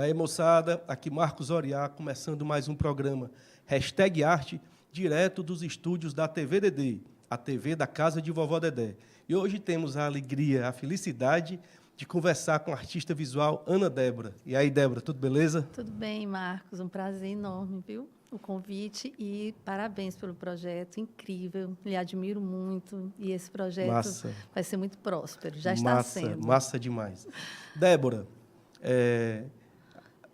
aí, moçada, aqui Marcos Oriá, começando mais um programa Hashtag Arte, direto dos estúdios da TV Dedê, a TV da Casa de Vovó Dedé. E hoje temos a alegria, a felicidade de conversar com a artista visual Ana Débora. E aí, Débora, tudo beleza? Tudo bem, Marcos. Um prazer enorme, viu? O convite e parabéns pelo projeto, incrível. Lhe admiro muito e esse projeto vai ser muito próspero. Já está sendo. Massa demais. Débora,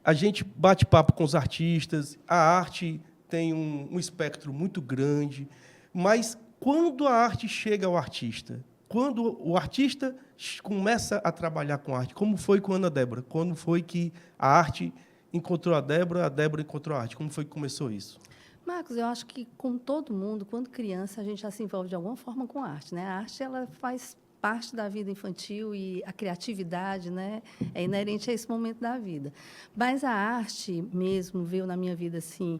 a gente bate papo com os artistas, a arte tem um espectro muito grande, mas quando a arte chega ao artista, quando o artista começa a trabalhar com arte, como foi com a Ana Débora? Quando foi que a arte encontrou a Débora encontrou a arte? Como foi que começou isso? Marcos, eu acho que, como todo mundo, quando criança, a gente já se envolve de alguma forma com a arte, né? A arte, ela faz parte da vida infantil e a criatividade, né, é inerente a esse momento da vida. Mas a arte mesmo veio na minha vida assim,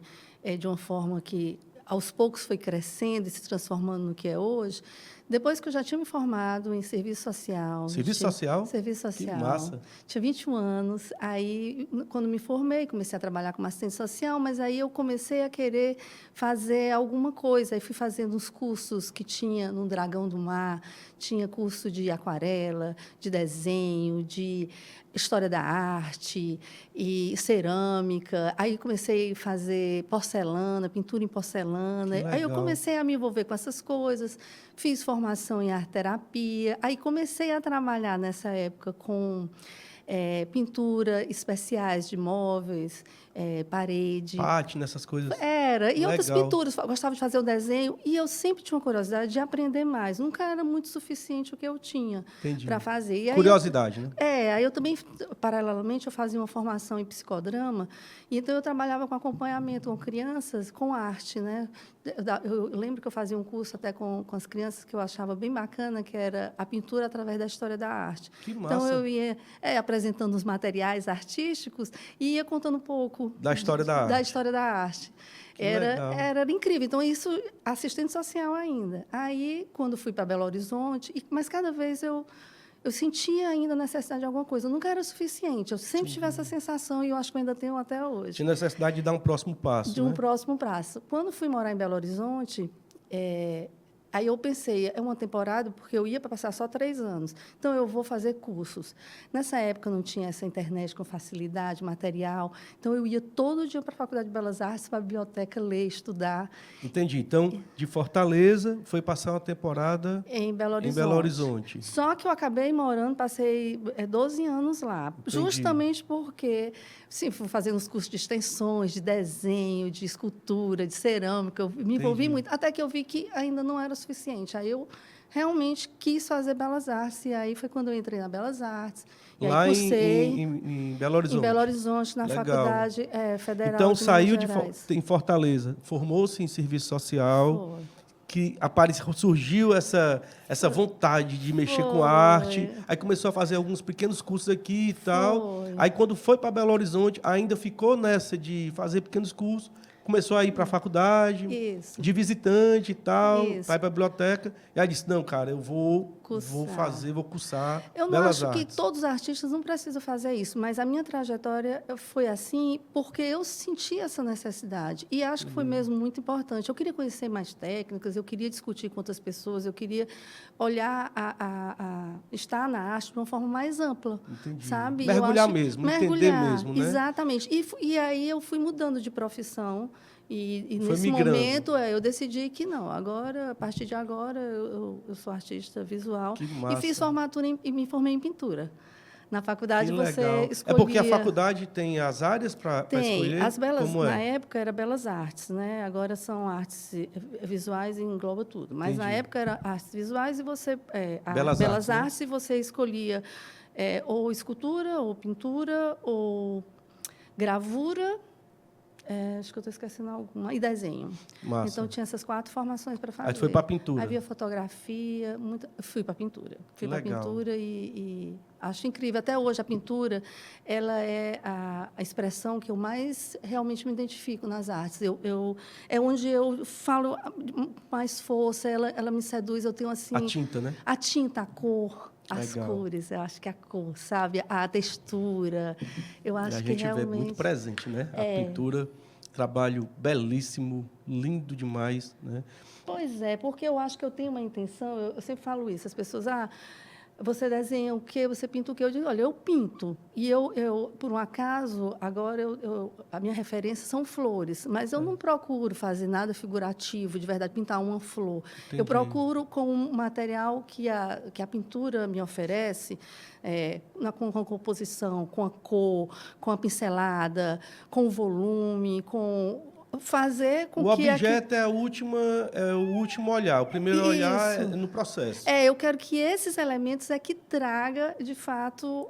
de uma forma que aos poucos foi crescendo e se transformando no que é hoje. Depois que eu já tinha me formado em serviço social. Serviço social? Serviço social. Que massa. Tinha 21 anos. Aí, quando me formei, comecei a trabalhar como assistente social, mas aí eu comecei a querer fazer alguma coisa. Aí fui fazendo uns cursos que tinha no Dragão do Mar, tinha curso de aquarela, de desenho, de história da arte e cerâmica. Aí comecei a fazer porcelana, pintura em porcelana. Aí eu comecei a me envolver com essas coisas. Fiz formação em arte-terapia. Aí comecei a trabalhar nessa época com pintura especiais de móveis, parede. Pátina, essas coisas. E outras pinturas. Eu gostava de fazer o desenho e eu sempre tinha uma curiosidade de aprender mais. Nunca era muito suficiente o que eu tinha para fazer. E aí curiosidade, né? Aí eu também, paralelamente, eu fazia uma formação em psicodrama, e então eu trabalhava com acompanhamento com crianças, com arte, né? Eu lembro que eu fazia um curso até com as crianças que eu achava bem bacana, que era a pintura através da história da arte. Que massa. Então, eu ia apresentando os materiais artísticos e ia contando um pouco da história da arte. Da história da arte. Era incrível. Então, isso, assistente social ainda. Aí, quando fui para Belo Horizonte, mas cada vez eu sentia ainda a necessidade de alguma coisa. Nunca era suficiente. Eu sempre tive essa sensação e eu acho que eu ainda tenho até hoje. Tinha necessidade de dar um próximo passo. De um próximo passo. Quando fui morar em Belo Horizonte, aí eu pensei, é uma temporada, porque eu ia para passar só 3 anos. Então, eu vou fazer cursos. Nessa época, não tinha essa internet com facilidade, material. Então, eu ia todo dia para a Faculdade de Belas Artes, para a biblioteca, ler, estudar. Entendi. Então, de Fortaleza, foi passar uma temporada em Belo Horizonte. Só que eu acabei morando, passei 12 anos lá. Entendi. Justamente porque, sim, fui fazendo uns cursos de extensões, de desenho, de escultura, de cerâmica. Eu me envolvi muito, até que eu vi que ainda não era suficiente. Aí eu realmente quis fazer Belas Artes, e aí foi quando eu entrei na Belas Artes. E lá aí cursei em Belo Horizonte? Em Belo Horizonte, na Faculdade Federal então, de saiu Minas Gerais. em Fortaleza, formou-se em serviço social, Foi. que surgiu essa vontade de mexer com a arte, aí começou a fazer alguns pequenos cursos aqui e tal. Aí, quando foi para Belo Horizonte, ainda ficou nessa de fazer pequenos cursos, começou a ir para a faculdade, de visitante e tal, vai para a biblioteca. E aí disse, não, cara, eu vou cursar Eu não acho que todos os artistas não precisam fazer isso, mas a minha trajetória foi assim porque eu senti essa necessidade. E acho que foi mesmo muito importante. Eu queria conhecer mais técnicas, eu queria discutir com outras pessoas, eu queria olhar, estar na arte de uma forma mais ampla. Entendi. Sabe? Mergulhar mesmo, entender mesmo, né? Exatamente. E aí eu fui mudando de profissão. E nesse migrando. momento eu decidi que não. Agora, a partir de agora, eu sou artista visual. Que massa. E fiz formatura e me formei em pintura. Na faculdade você escolhia... É porque a faculdade tem as áreas para escolher? As belas, como na época era Belas Artes, né? Agora são artes visuais e engloba tudo. Mas na época era artes visuais e você Belas Artes, né? E você escolhia ou escultura, ou pintura, ou gravura. Acho que eu estou esquecendo alguma. E desenho. Massa. Então, tinha essas 4 formações para fazer. Aí foi para a pintura. Havia fotografia. Fui para a pintura. Fui para a pintura e acho incrível. Até hoje, a pintura ela é a expressão que eu mais realmente me identifico nas artes. É onde eu falo mais força, ela me seduz. Eu tenho assim... A tinta, né? A tinta, a cor. As Legal. cores, eu acho que a cor, sabe? A textura, eu acho A que gente realmente... vê muito presente, né? A pintura, trabalho belíssimo, lindo demais, né? Pois é, porque eu acho que eu tenho uma intenção, eu sempre falo isso, as pessoas, você desenha o quê? Você pinta o quê? Eu digo, olha, eu pinto. E eu por um acaso, agora a minha referência são flores, mas eu não procuro fazer nada figurativo, de verdade, pintar uma flor. Entendi. Eu procuro com um material que a pintura me oferece, com a composição, com a cor, com a pincelada, com o volume, com fazer com O que... objeto é o último olhar. O primeiro olhar é Isso. no processo. Eu quero que esses elementos que traga, de fato,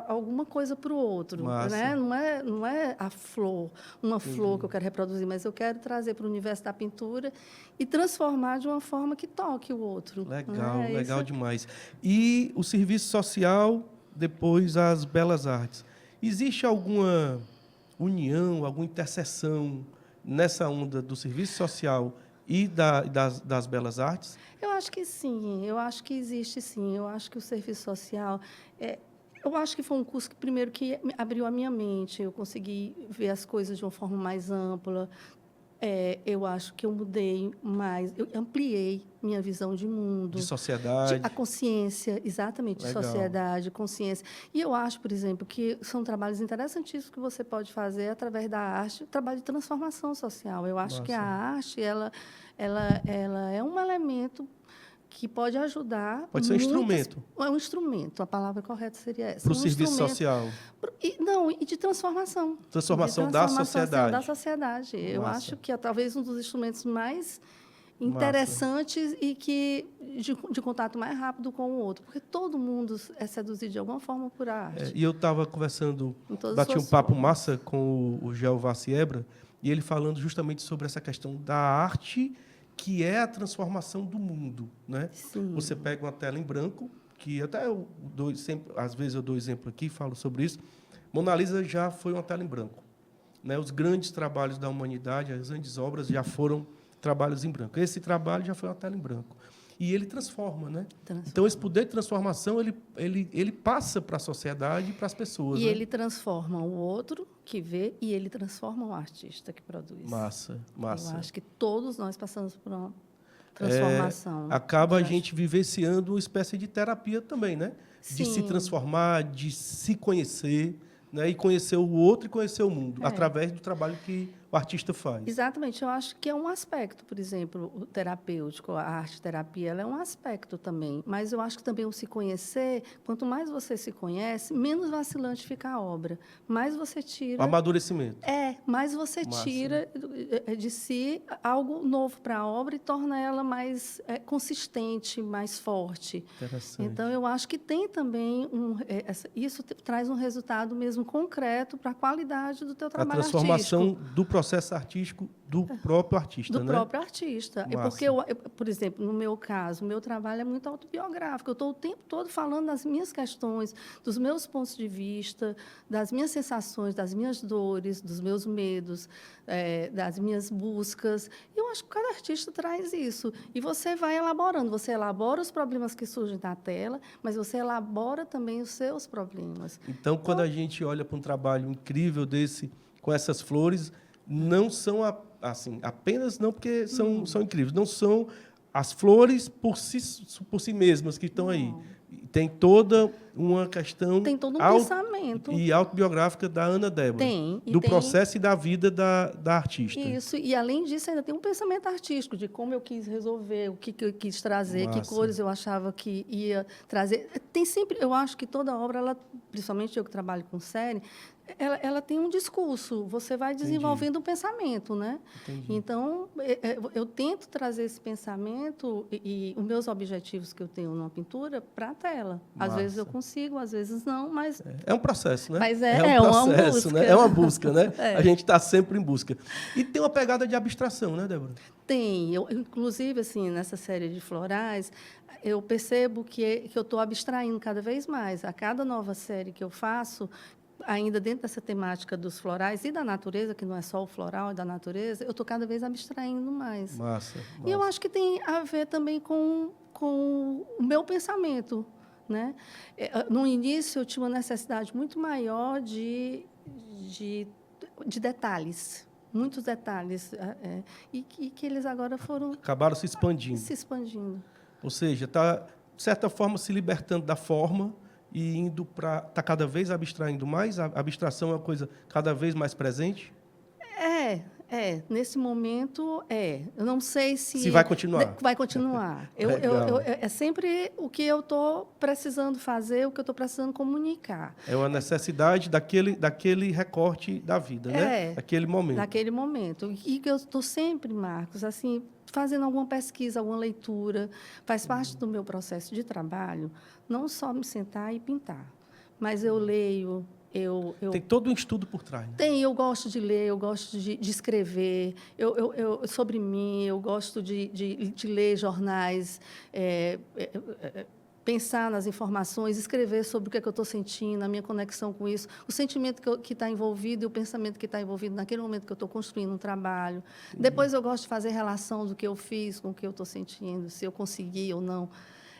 alguma coisa para o outro. Massa. Né? Não é a flor, uma flor que eu quero reproduzir, mas eu quero trazer para o universo da pintura e transformar de uma forma que toque o outro. Legal, né? legal demais. E o serviço social, depois as belas artes. Existe alguma união, alguma interseção nessa onda do serviço social e das belas artes? Eu acho que sim, eu acho que existe sim. Eu acho que o serviço social... eu acho que foi um curso que, primeiro, que abriu a minha mente. Eu consegui ver as coisas de uma forma mais ampla. Eu acho que eu mudei mais, eu ampliei minha visão de mundo. De sociedade. A consciência, exatamente, Legal. de sociedade, consciência. E eu acho, por exemplo, que são trabalhos interessantíssimos que você pode fazer através da arte, trabalho de transformação social. Eu acho que a arte, ela é um elemento que pode ajudar... Pode ser um instrumento. É um instrumento, a palavra correta seria essa. Para o serviço social. E de transformação. Transformação da sociedade. Da sociedade. Eu Massa. acho que é talvez um dos instrumentos mais interessantes e que de contato mais rápido com o outro, porque todo mundo é seduzido de alguma forma por arte. E eu estava conversando, bati um papo massa com o Jeová Siebra, e ele falando justamente sobre essa questão da arte, que é a transformação do mundo, né? Sim. Você pega uma tela em branco, que até às vezes eu dou exemplo aqui, falo sobre isso. Mona Lisa já foi uma tela em branco, né? Os grandes trabalhos da humanidade, as grandes obras já foram trabalhos em branco. Esse trabalho já foi uma tela em branco. E ele transforma, né? Então, esse poder de transformação, ele passa para a sociedade e para as pessoas. E né? ele transforma o outro que vê e ele transforma o artista que produz. Massa. Eu acho que todos nós passamos por uma transformação. Acaba a gente vivenciando uma espécie de terapia também, né? Sim. De se transformar, de se conhecer, né? E conhecer o outro e conhecer o mundo, através do trabalho que o artista faz. Exatamente. Eu acho que é um aspecto, por exemplo, o terapêutico, a arte-terapia, ela é um aspecto também. Mas eu acho que também o se conhecer, quanto mais você se conhece, menos vacilante fica a obra. Mais você tira... O amadurecimento. mais você tira de si algo novo para a obra e torna ela mais consistente, mais forte. Interessante. Então, eu acho que tem também isso traz um resultado mesmo concreto para a qualidade do teu trabalho artístico. A transformação do processo artístico do próprio artista, do próprio artista. Porque, por exemplo, no meu caso, o meu trabalho é muito autobiográfico. Eu estou o tempo todo falando das minhas questões, dos meus pontos de vista, das minhas sensações, das minhas dores, dos meus medos, das minhas buscas. E eu acho que cada artista traz isso. E você vai elaborando. Você elabora os problemas que surgem na tela, mas você elabora também os seus problemas. Então, quando a gente olha para um trabalho incrível desse, com essas flores, não são assim, apenas não porque são incríveis, não são as flores por si mesmas que estão aí. Tem toda uma questão... Tem todo um pensamento. E autobiográfica da Ana Débora. Do processo e da vida da artista. Isso, e além disso, ainda tem um pensamento artístico de como eu quis resolver, o que eu quis trazer, que cores eu achava que ia trazer. Tem sempre, eu acho que toda obra, principalmente eu que trabalho com série, ela tem um discurso, você vai desenvolvendo um pensamento, né? Entendi. Então, eu tento trazer esse pensamento e os meus objetivos que eu tenho numa pintura para a tela. Às vezes eu consigo, às vezes não, mas... É um processo, né? Mas um processo, uma busca. Né? É uma busca, né? A gente está sempre em busca. E tem uma pegada de abstração, né, Débora? Tem. Inclusive, assim, nessa série de florais, eu percebo que eu estou abstraindo cada vez mais. A cada nova série que eu faço, ainda dentro dessa temática dos florais e da natureza, que não é só o floral, é da natureza, eu estou cada vez abstraindo mais. Massa. E eu acho que tem a ver também com o meu pensamento, né? No início, eu tinha uma necessidade muito maior de detalhes, muitos detalhes, e que eles agora foram... Acabaram se expandindo. Se expandindo. Ou seja, está, de certa forma, se libertando da forma e indo para... Está cada vez abstraindo mais? A abstração é uma coisa cada vez mais presente? Nesse momento, Eu não sei se vai continuar. Vai continuar. É sempre o que eu estou precisando fazer, o que eu estou precisando comunicar. É uma necessidade daquele recorte da vida, né? Daquele momento. Daquele momento. E que eu estou sempre, Marcos, assim, fazendo alguma pesquisa, alguma leitura. Faz parte do meu processo de trabalho, não só me sentar e pintar, mas eu leio. Tem todo um estudo por trás. Eu gosto de ler, eu gosto de escrever, sobre mim, eu gosto de ler jornais, pensar nas informações, escrever sobre o que é que eu estou sentindo, a minha conexão com isso, o sentimento que está envolvido e o pensamento que está envolvido naquele momento que eu estou construindo um trabalho. Depois eu gosto de fazer relação do que eu fiz com o que eu estou sentindo, se eu consegui ou não.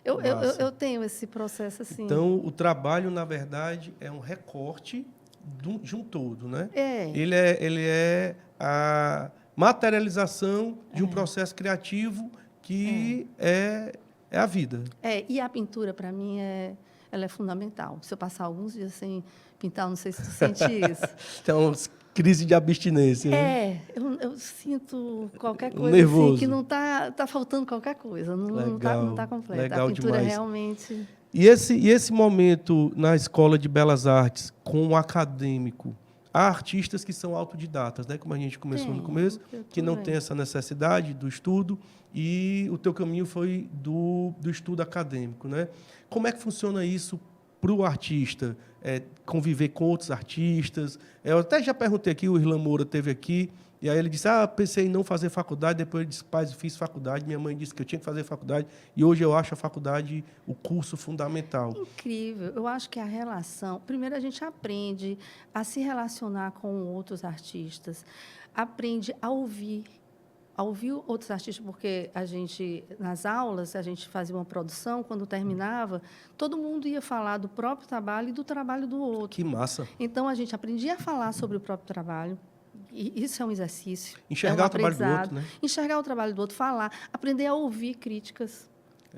Eu tenho esse processo assim. Então, o trabalho, na verdade, é um recorte de um todo, né? Ele é a materialização de um processo criativo que é a vida. E a pintura, para mim, ela é fundamental. Se eu passar alguns dias sem pintar, não sei se tu sente isso. Então, crise de abstinência. Né? Eu sinto qualquer coisa nervoso. Assim, que não tá faltando qualquer coisa, não tá completa. Legal a pintura demais. Realmente... E esse momento na Escola de Belas Artes, com o acadêmico, há artistas que são autodidatas, né? Como a gente começou no começo, que não tem essa necessidade do estudo, e o teu caminho foi do estudo acadêmico, né? Como é que funciona isso para o artista? Conviver com outros artistas? Eu até já perguntei aqui, o Irlan Moura esteve aqui, e aí ele disse, pensei em não fazer faculdade, depois ele disse, pai, fiz faculdade, minha mãe disse que eu tinha que fazer faculdade, e hoje eu acho a faculdade o curso fundamental. Incrível. Eu acho que a relação... Primeiro, a gente aprende a se relacionar com outros artistas, aprende a ouvir outros artistas, porque nas aulas, a gente fazia uma produção, quando terminava, todo mundo ia falar do próprio trabalho e do trabalho do outro. Que massa. Então, a gente aprendia a falar sobre o próprio trabalho, e isso é um exercício. Enxergar o trabalho do outro, né? Enxergar o trabalho do outro, falar, aprender a ouvir críticas.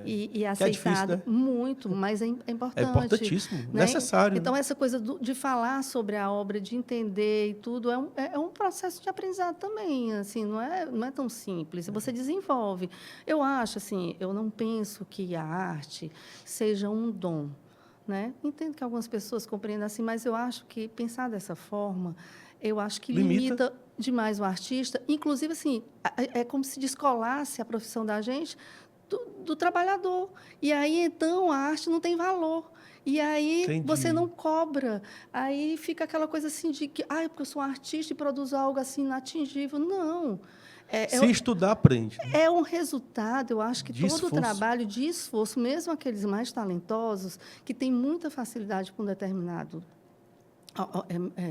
E aceitar, é difícil, né? Muito, mas é importante. É importantíssimo, né? Necessário. Então, essa coisa de falar sobre a obra, de entender e tudo, é um processo de aprendizado também. Assim, não é tão simples. Você desenvolve. Eu acho, assim, eu não penso que a arte seja um dom. Né? Entendo que algumas pessoas compreendem assim, mas eu acho que pensar dessa forma, eu acho que limita demais o artista. Inclusive, assim, é como se descolasse a profissão da gente do trabalhador. E aí, então, a arte não tem valor. E aí, Entendi. Você não cobra. Aí fica aquela coisa assim de que, porque eu sou um artista e produzo algo assim inatingível. Não. Se estudar, aprende. É um resultado, eu acho que de todo esforço. O trabalho de esforço, mesmo aqueles mais talentosos, que têm muita facilidade com um determinado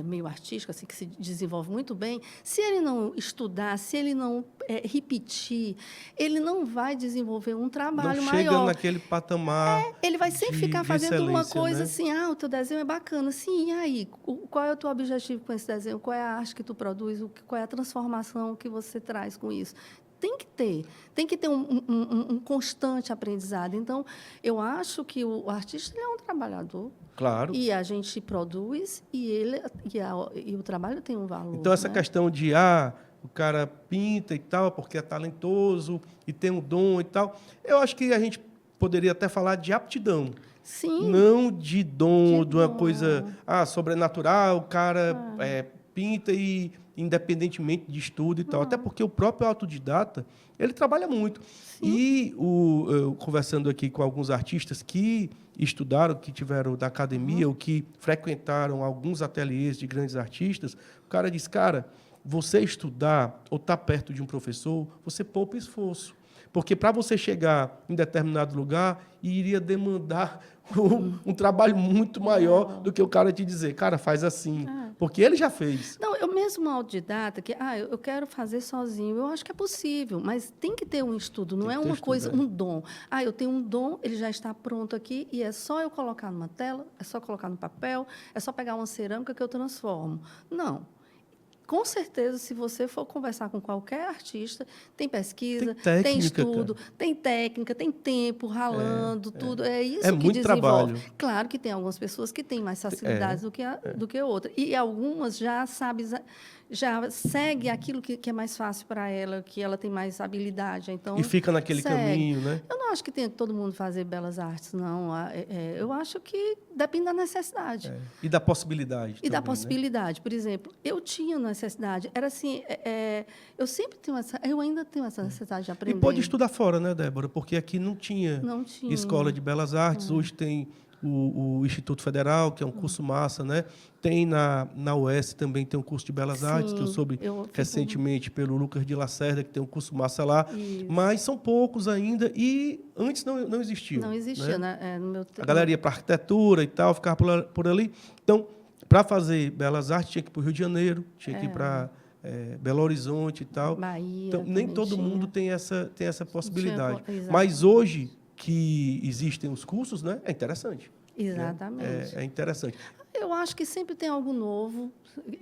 meio artístico, assim, que se desenvolve muito bem, se ele não estudar, se ele não repetir, ele não vai desenvolver um trabalho maior. Não chega naquele patamar. Ele vai sempre ficar fazendo uma coisa, né? assim, o teu desenho é bacana. Sim, e aí? Qual é o teu objetivo com esse desenho? Qual é a arte que tu produz? Qual é a transformação que você traz com isso? Tem que ter um constante aprendizado. Então, eu acho que o artista é um trabalhador. Claro. E a gente produz e o trabalho tem um valor. Então, essa questão de, o cara pinta e tal, porque é talentoso e tem um dom e tal, eu acho que a gente poderia até falar de aptidão. Sim. Não de dom, de uma coisa sobrenatural, o cara pinta e independentemente de estudo e tal. Até porque o próprio autodidata, ele trabalha muito. Sim. E eu conversando aqui com alguns artistas que estudaram, que tiveram da academia, ou que frequentaram alguns ateliês de grandes artistas, o cara diz, você estudar ou estar perto de um professor, você poupa esforço. Porque para você chegar em determinado lugar, iria demandar um trabalho muito maior do que o cara te dizer, cara, faz assim. Porque ele já fez. Não, eu mesmo uma autodidata, que eu quero fazer sozinho, eu acho que é possível, mas tem que ter um estudo, não é uma coisa, um dom. Eu tenho um dom, ele já está pronto aqui, e é só eu colocar numa tela, é só colocar no papel, é só pegar uma cerâmica que eu transformo. Não. Com certeza, se você for conversar com qualquer artista, tem pesquisa, tem estudo, tem técnica, tem tempo ralando, tudo. É isso que muito desenvolve. Trabalho. Claro que tem algumas pessoas que têm mais facilidades do que outras. E algumas já segue aquilo que é mais fácil para ela, que ela tem mais habilidade. Então, e fica naquele caminho, né? Eu não acho que tenha que todo mundo fazer belas artes, não. Eu acho que depende da necessidade. E da possibilidade. E da possibilidade. Né? Por exemplo, eu tinha necessidade. Era assim, eu sempre tenho eu ainda tenho essa necessidade de aprender. E pode estudar fora, né, Débora? Porque aqui não tinha escola de belas artes. Hoje tem o Instituto Federal, que é um curso massa, né? Tem na UES também tem um curso de Belas Artes, que eu soube recentemente pelo Lucas de Lacerda, que tem um curso massa lá. Isso. Mas são poucos ainda e antes não existia. Não existia, né? No meu tempo. A galera ia para arquitetura e tal, ficava por ali. Então, para fazer Belas Artes, tinha que ir para o Rio de Janeiro, tinha que ir para Belo Horizonte e tal. Bahia. Então, nem todo mundo tem essa possibilidade. Mas hoje que existem os cursos, né? É interessante. Exatamente. É interessante. Eu acho que sempre tem algo novo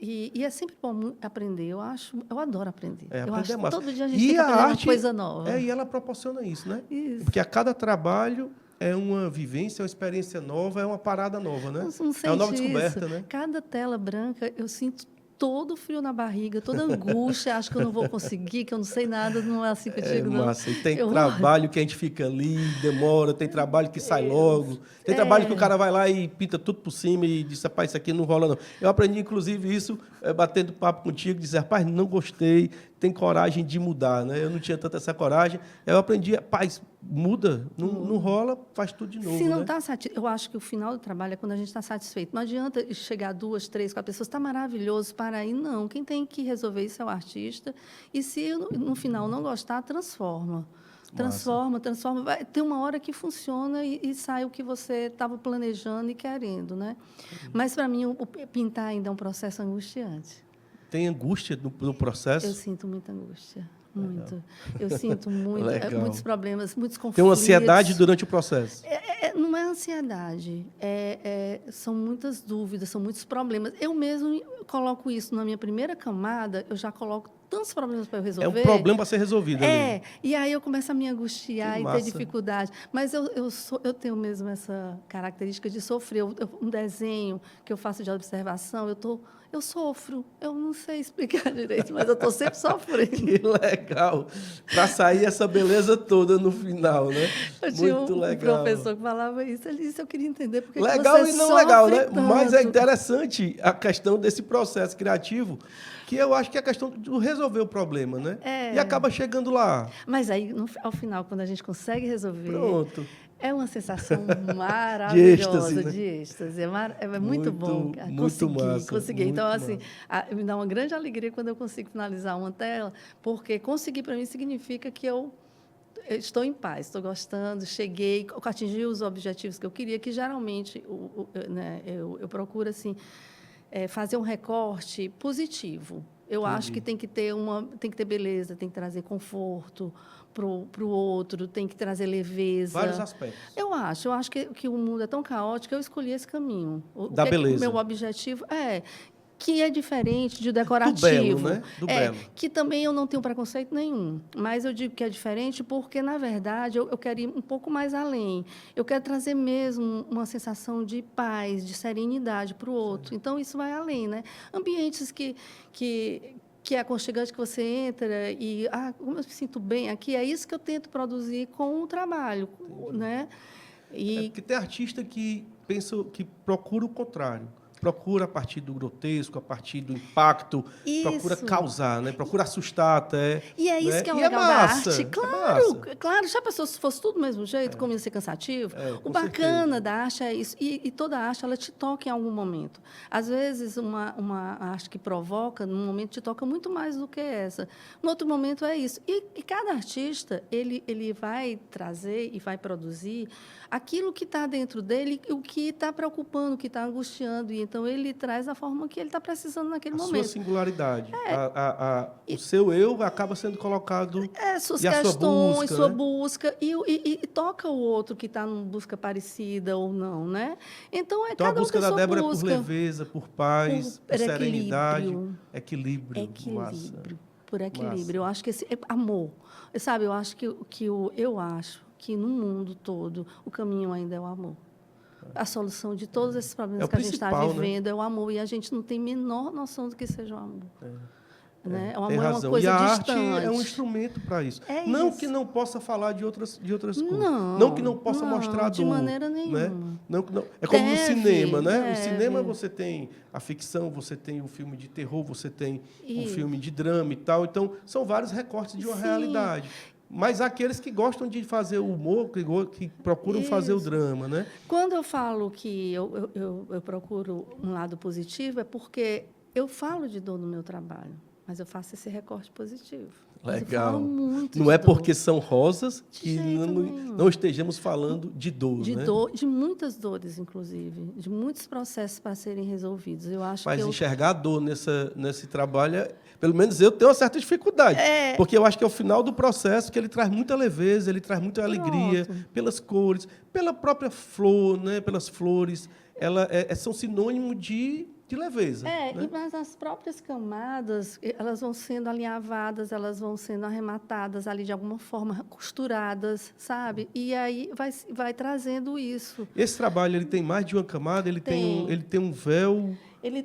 e é sempre bom aprender. Eu adoro aprender. Eu acho que todo dia a gente tem que aprender uma coisa nova. E ela proporciona isso, né? Isso. Porque a cada trabalho é uma vivência, é uma experiência nova, é uma parada nova, né? Não é uma nova descoberta, né? Cada tela branca, eu sinto todo frio na barriga, toda angústia, acho que eu não vou conseguir, que eu não sei nada, não é assim que eu digo, não. Massa. E tem trabalho que a gente fica ali, demora, tem trabalho que sai logo, tem trabalho que o cara vai lá e pinta tudo por cima e diz, rapaz, isso aqui não rola não. Eu aprendi, inclusive, isso batendo papo contigo, dizer, rapaz, não gostei, tem coragem de mudar, né? Eu não tinha tanta essa coragem, eu aprendi, rapaz, muda, não rola, faz tudo de novo. Se não está satisfeito, eu acho que o final do trabalho é quando a gente está satisfeito. Não adianta chegar 2, 3, 4 pessoas, está maravilhoso, para aí. Não, quem tem que resolver isso é o artista. E se no final não gostar, transforma. Transforma. Vai ter uma hora que funciona e sai o que você estava planejando e querendo, né? Mas, para mim, o pintar ainda é um processo angustiante. Tem angústia no processo? Eu sinto muita angústia. Muito. Eu sinto muitos problemas, muitos conflitos. Tem uma ansiedade durante o processo? Não é ansiedade. São muitas dúvidas, são muitos problemas. Eu mesmo coloco isso na minha primeira camada, eu já coloco tantos problemas para eu resolver. É um problema a ser resolvido. E aí eu começo a me angustiar e ter dificuldade. Mas eu tenho mesmo essa característica de sofrer. Um desenho que eu faço de observação, eu sofro. Eu não sei explicar direito, mas eu estou sempre sofrendo. Que legal. Para sair essa beleza toda no final, né? Eu tinha um professor que falava isso. Ele disse, eu queria entender por que legal você e não legal, né? tanto. Mas é interessante a questão desse processo criativo, que eu acho que é a questão de resolver o problema, né? E acaba chegando lá. Mas aí, ao final, quando a gente consegue resolver... Pronto. É uma sensação maravilhosa de êxtase. É muito bom. Consegui. Então, assim, me dá uma grande alegria quando eu consigo finalizar uma tela, porque conseguir, para mim, significa que eu estou em paz, estou gostando, cheguei, atingi os objetivos que eu queria, que geralmente eu procuro, assim, fazer um recorte positivo. Eu acho que tem que ter beleza, tem que trazer conforto para o outro, tem que trazer leveza. Vários aspectos. Eu acho que o mundo é tão caótico, eu escolhi esse caminho. Da beleza. O meu objetivo que é diferente de decorativo. Do belo, né? Do belo. Que também eu não tenho preconceito nenhum. Mas eu digo que é diferente porque, na verdade, eu quero ir um pouco mais além. Eu quero trazer mesmo uma sensação de paz, de serenidade para o outro. Então, isso vai além, né? Ambientes que é aconchegante, que você entra e, como eu me sinto bem aqui, é isso que eu tento produzir com o trabalho, né? Porque tem artista que pensa, que procura o contrário. procura a partir do grotesco, a partir do impacto, procura causar, né? Procura assustar até. E é isso, né? que é o E legal massa, da arte. Claro, claro. Já pensou se fosse tudo do mesmo jeito, como ia ser cansativo? O bacana certeza. da arte é isso. E toda arte, ela te toca em algum momento. Às vezes, uma arte que provoca, num momento, te toca muito mais do que essa. No outro momento, é isso. E cada artista, ele vai trazer e vai produzir aquilo que está dentro dele, o que está preocupando, o que está angustiando. E então ele traz a forma que ele está precisando naquele momento. Sua singularidade. O seu eu acaba sendo colocado. Suas e a questões, sua busca. Sua né? busca e toca o outro que está numa busca parecida ou não, né? Então, cada A busca um tem da sua Débora é por busca. leveza, por paz, por serenidade, equilíbrio. Equilíbrio, por equilíbrio. Massa. Eu acho que amor. Sabe, eu acho eu acho que no mundo todo o caminho ainda é o amor. A solução de todos esses problemas que a gente está vivendo, né? É o amor. E a gente não tem a menor noção do que seja o amor. Né? O amor tem razão. É uma coisa e a distante. arte é um instrumento para isso. Não que não possa falar de outras coisas. Não, não que não possa mostrar a dor. De maneira nenhuma. Né? Não, é como no cinema, né? O cinema você tem a ficção, você tem o filme de terror, você tem o filme de drama e tal. Então, são vários recortes de uma realidade. Mas há aqueles que gostam de fazer o humor, que procuram fazer o drama, né? Quando eu falo que eu procuro um lado positivo, é porque eu falo de dor no meu trabalho, mas eu faço esse recorte positivo. Legal. Eu falo muito não é dor. Porque são rosas que não estejamos falando de dor, de né? dor, de muitas dores, inclusive, de muitos processos para serem resolvidos. Eu acho Mas que enxergar a dor nesse trabalho, pelo menos eu tenho uma certa dificuldade, porque eu acho que é o final do processo que ele traz muita leveza, ele traz muita alegria pelas cores, pela própria flor, né? Pelas flores, são sinônimo de leveza. Né? Mas as próprias camadas, elas vão sendo alinhavadas, elas vão sendo arrematadas ali de alguma forma, costuradas, sabe? E aí vai trazendo isso. Esse trabalho ele tem mais de uma camada, ele tem um véu.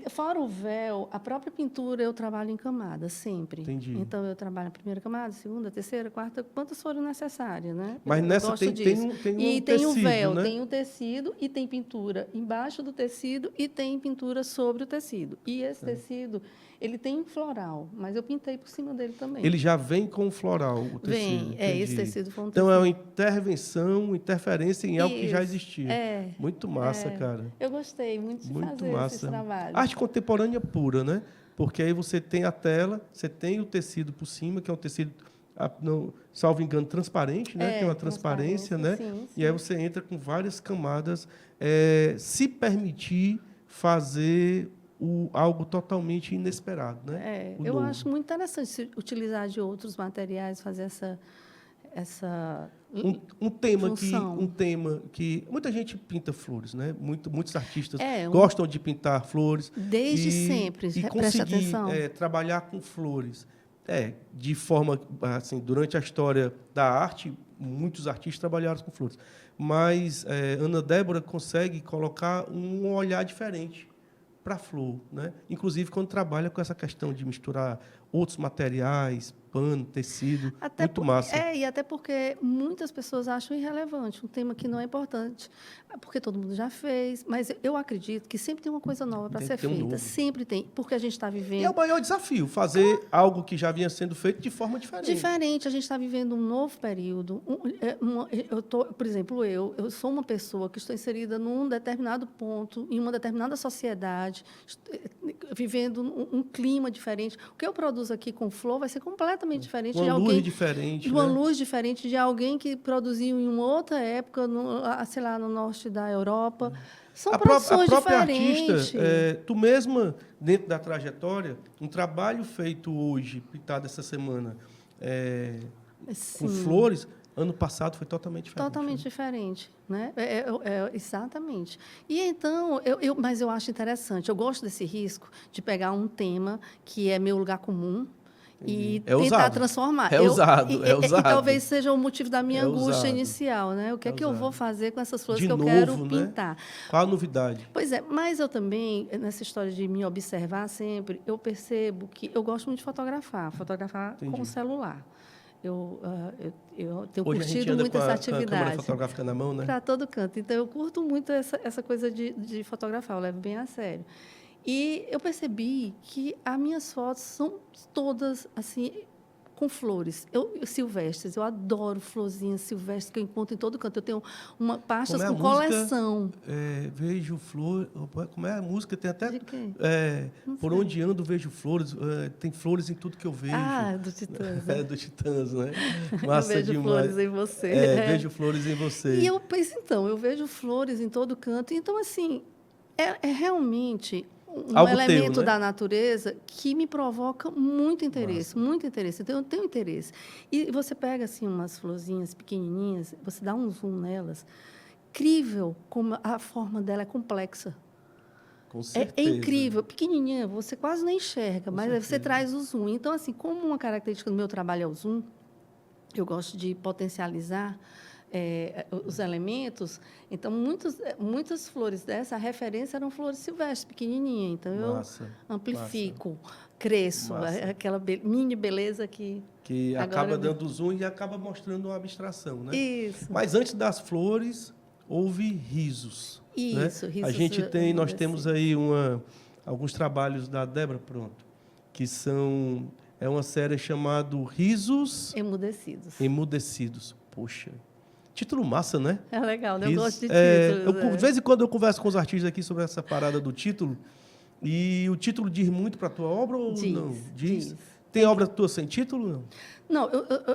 Fora o véu, a própria pintura eu trabalho em camadas, sempre. Entendi. Então, eu trabalho a primeira camada, segunda, terceira, quarta, quantas forem necessárias, né? Mas nessa tem um e tem tecido, o véu, né? tem o tecido e tem pintura embaixo do tecido e tem pintura sobre o tecido. E esse tecido, ele tem floral, mas eu pintei por cima dele também. Ele já vem com floral, o tecido. Esse tecido foi um Então, tecido. é uma intervenção, uma interferência em algo que já existia. Muito massa, cara. Eu gostei muito de fazer esse trabalho. Arte contemporânea pura, né? Porque aí você tem a tela, você tem o tecido por cima, que é um tecido, salvo engano, transparente, né? Tem uma transparência, né? Sim. E aí você entra com várias camadas, se permitir fazer algo totalmente inesperado, né? Eu acho muito interessante se utilizar de outros materiais, fazer essa um tema que muita gente pinta flores, né? Muitos artistas gostam de pintar flores desde sempre. E preste atenção. Trabalhar com flores. De forma assim, durante a história da arte, muitos artistas trabalharam com flores, mas Ana Débora consegue colocar um olhar diferente para a flor, né? Inclusive quando trabalha com essa questão de misturar outros materiais, pano, tecido, muito massa. E até porque muitas pessoas acham irrelevante, um tema que não é importante, porque todo mundo já fez, mas eu acredito que sempre tem uma coisa nova para ser feita, sempre tem, porque a gente está vivendo... E é o maior desafio, fazer algo que já vinha sendo feito de forma diferente. A gente está vivendo um novo período. Por exemplo, eu sou uma pessoa que estou inserida num determinado ponto, em uma determinada sociedade, vivendo um clima diferente. O que eu produzo aqui com flor vai ser completamente diferente de alguém. Uma luz diferente de alguém que produziu em uma outra época, sei lá, no norte da Europa. São produções diferentes. Artista, tu mesma, dentro da trajetória, um trabalho feito hoje, pintado essa semana, com flores, ano passado foi totalmente diferente. Totalmente diferente, né? Exatamente. E então, mas eu acho interessante, eu gosto desse risco de pegar um tema que é meu lugar comum, e tentar transformar. É usado. E talvez seja o motivo da minha angústia inicial, né? O que é que eu vou fazer com essas flores que eu quero pintar? Qual a novidade? Pois é, mas eu também, nessa história de me observar sempre, eu percebo que eu gosto muito de fotografar com o celular. eu tenho Hoje a gente curtido anda muito com essa a câmera atividade. fotográfica na mão, né? Para todo canto. Então, eu curto muito essa coisa de fotografar, eu levo bem a sério. E eu percebi que as minhas fotos são todas, assim, com flores. Silvestres, eu adoro florzinhas silvestres que eu encontro em todo canto. Eu tenho pastas com coleção. Vejo flores. Como é a música? Tem até. De quê? Por onde ando, vejo flores. Tem flores em tudo que eu vejo. Ah, do Titãs. Né? Do Titãs, né? Massa eu vejo demais. flores em você. Vejo flores em você. E eu penso, então, eu vejo flores em todo canto. Então, assim, é realmente um elemento da natureza que me provoca muito interesse, muito interesse. Então, eu tenho interesse. E você pega, assim, umas florzinhas pequenininhas, você dá um zoom nelas, incrível como a forma dela é complexa. Com certeza. É incrível. Pequenininha, você quase nem enxerga, mas aí você traz o zoom. Então, assim, como uma característica do meu trabalho é o zoom, eu gosto de potencializar os elementos. Então, muitas flores dessa, a referência eram flores silvestres, pequenininhas. Então, eu amplifico, cresço, aquela mini beleza que acaba dando zoom e acaba mostrando uma abstração, né? Isso. Mas antes das flores, houve risos. Isso, né? risos. Nós temos aí alguns trabalhos da Débora, que são... É uma série chamada Risos... Emudecidos. Poxa... Título massa, né? É legal, né? Eu gosto de títulos. De vez em quando eu converso com os artistas aqui sobre essa parada do título. E o título diz muito para a tua obra ou não? Diz. Tem obra tua sem título? Não,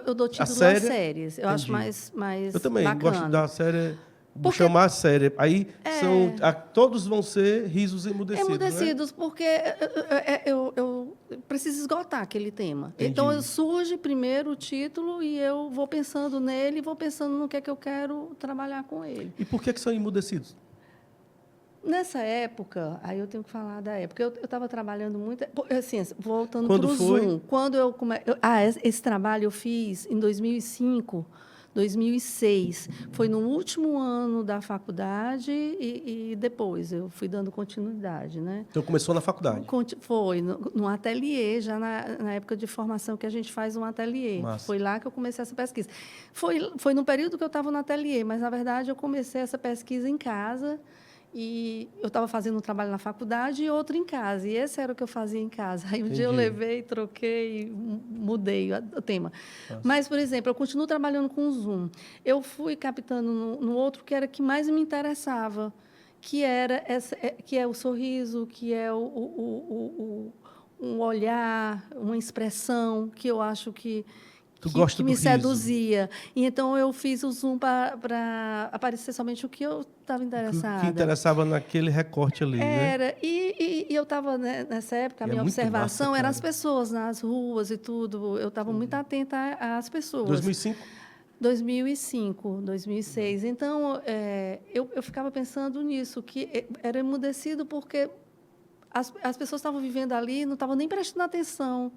eu dou título às séries. Eu acho mais eu também bacana. Gosto da série... Vou chamar a série. Aí todos vão ser risos emudecidos. Emudecidos, né? Porque eu preciso esgotar aquele tema. Entendi. Então, surge primeiro o título e eu vou pensando nele, vou pensando no que é que eu quero trabalhar com ele. E por que são emudecidos? Nessa época, aí eu tenho que falar da época, eu estava trabalhando muito... Assim, voltando para o Zoom. Quando eu esse trabalho eu fiz em 2005... 2006. Foi no último ano da faculdade e depois eu fui dando continuidade, né? Então, começou na faculdade? Foi, no ateliê, já na época de formação que a gente faz um ateliê. Massa. Foi lá que eu comecei essa pesquisa. Foi no período que eu estava no ateliê, mas, na verdade, eu comecei essa pesquisa em casa. E eu estava fazendo um trabalho na faculdade e outro em casa. E esse era o que eu fazia em casa. Aí um dia eu levei, troquei, mudei o tema. Nossa. Mas, por exemplo, eu continuo trabalhando com o Zoom. Eu fui captando no outro que era que mais me interessava, que é o sorriso, que é um olhar, uma expressão que eu acho que me seduzia. E então eu fiz o zoom para aparecer somente o que eu estava interessada. O que interessava naquele recorte ali, né? E eu estava, né, nessa época, a minha observação era as pessoas nas ruas e tudo. Eu estava muito atenta às pessoas. 2005? 2005, 2006. Então, eu ficava pensando nisso, que era emudecido porque as pessoas estavam vivendo ali, não estavam nem prestando atenção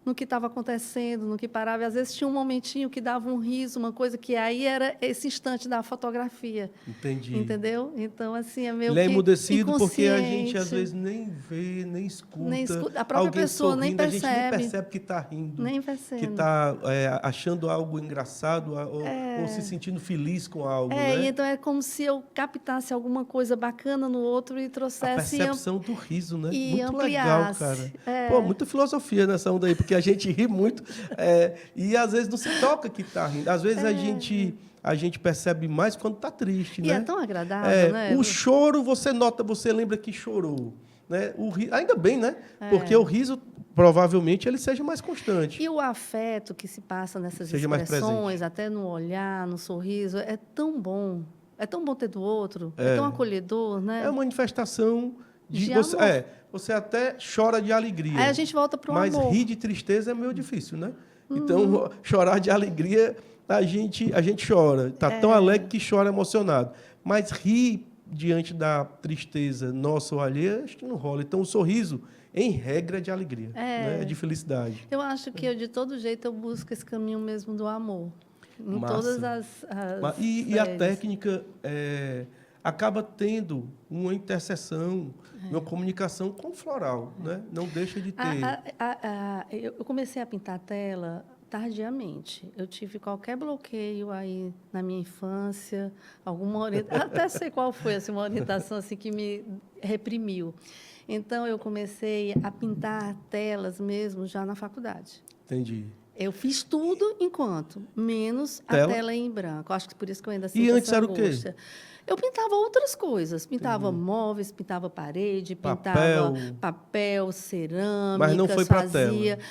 no que estava acontecendo, no que parava. E, às vezes, tinha um momentinho que dava um riso, uma coisa que aí era esse instante da fotografia. Entendi. Entendeu? Então, assim, é meio Ele que é emudecido porque a gente, às vezes, nem vê, nem escuta. A própria pessoa sorrindo, nem percebe. A gente nem percebe que está rindo. Nem percebe. Que está achando algo engraçado ou se sentindo feliz com algo, né? E então é como se eu captasse alguma coisa bacana no outro e trouxesse... A percepção do riso, né? E muito ampliasse. Legal, cara. Pô, muita filosofia nessa onda aí, porque a gente ri muito e às vezes não se toca que está rindo. Às vezes a gente percebe mais quando está triste, né? E é tão agradável, né? O choro, você nota, você lembra que chorou, né? Ainda bem, né? Porque o riso, provavelmente, ele seja mais constante. E o afeto que se passa nessas expressões, até no olhar, no sorriso, é tão bom. É tão bom ter do outro, é tão acolhedor, né? É uma manifestação de você, você até chora de alegria. Aí a gente volta para o amor. Mas rir de tristeza é meio difícil, né? Então, chorar de alegria, a gente chora. Está tão alegre que chora emocionado. Mas rir diante da tristeza nossa ou alheia, acho que não rola. Então, o sorriso, em regra, é de alegria, né? É de felicidade. Eu acho que, de todo jeito, eu busco esse caminho mesmo do amor. Em todas as e a técnica acaba tendo uma interseção, uma comunicação com o floral, né? Não deixa de ter. Eu comecei a pintar tela tardiamente. Eu tive qualquer bloqueio aí na minha infância, até sei qual foi, assim, uma orientação assim, que me reprimiu. Então, eu comecei a pintar telas mesmo já na faculdade. Entendi. Eu fiz tudo menos a tela em branco. Acho que por isso que eu ainda sinto antes essa era o angústia. quê? Eu pintava outras coisas. Pintava móveis, pintava parede, Papel. pintava papel, cerâmica, Mas não foi para fazia tela.